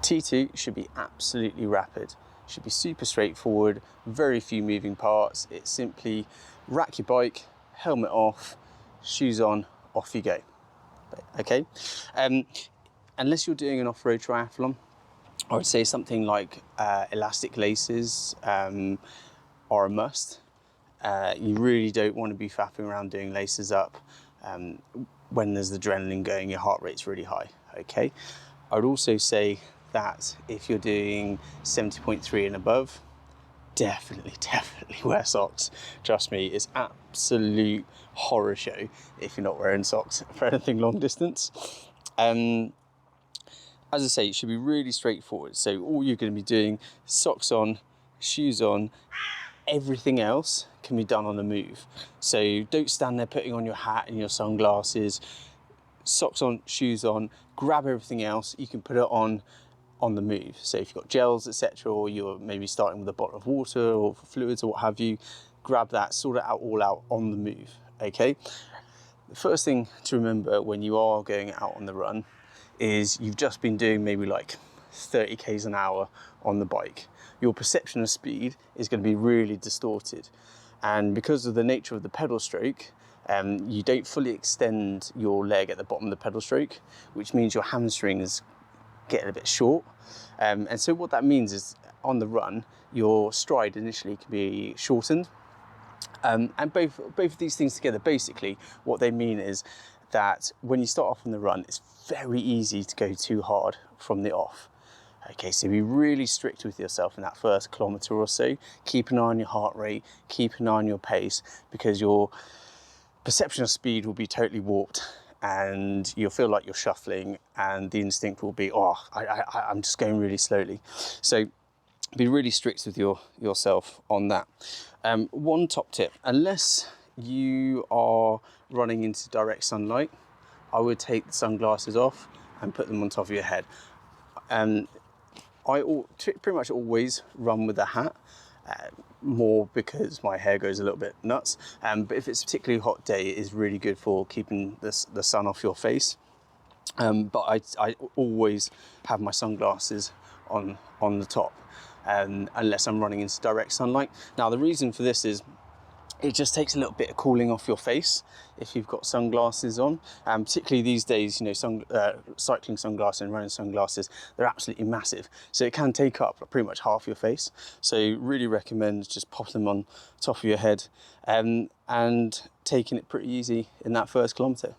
T2 should be absolutely rapid. Should be super straightforward, very few moving parts. It's simply rack your bike, helmet off, shoes on, off you go. Okay, unless you're doing an off-road triathlon, I would say something like elastic laces are a must. You really don't want to be faffing around doing laces up when there's adrenaline going, your heart rate's really high. Okay, I would also say that if you're doing 70.3 and above, definitely wear socks. Trust me, it's absolute horror show if you're not wearing socks for anything long distance. As I say, it should be really straightforward. So all you're going to be doing, socks on, shoes on, everything else can be done on the move. So don't stand there putting on your hat and your sunglasses. Socks on, shoes on, grab everything else, you can put it on the move. So if you've got gels, etc., or you're maybe starting with a bottle of water or fluids or what have you, grab that, sort it out all out on the move. Okay, the first thing to remember when you are going out on the run is you've just been doing maybe like 30 k's an hour on the bike. Your perception of speed is going to be really distorted, and because of the nature of the pedal stroke, you don't fully extend your leg at the bottom of the pedal stroke, which means your hamstrings get a bit short. And so what that means is on the run, your stride initially can be shortened. And both of these things together, basically what they mean is that when you start off on the run, it's very easy to go too hard from the off. Okay, so be really strict with yourself in that first kilometre or so. Keep an eye on your heart rate, keep an eye on your pace, because your perception of speed will be totally warped and you'll feel like you're shuffling, and the instinct will be, oh, I'm just going really slowly. So be really strict with yourself on that. One top tip, unless you are running into direct sunlight, I would take the sunglasses off and put them on top of your head. I pretty much always run with a hat, more because my hair goes a little bit nuts. But if it's a particularly hot day, it is really good for keeping the sun off your face. But I always have my sunglasses on the top, unless I'm running into direct sunlight. Now, the reason for this is it just takes a little bit of cooling off your face if you've got sunglasses on. Particularly these days, you know, cycling sunglasses and running sunglasses, they're absolutely massive. So it can take up pretty much half your face. So really recommend just popping them on top of your head and taking it pretty easy in that first kilometre.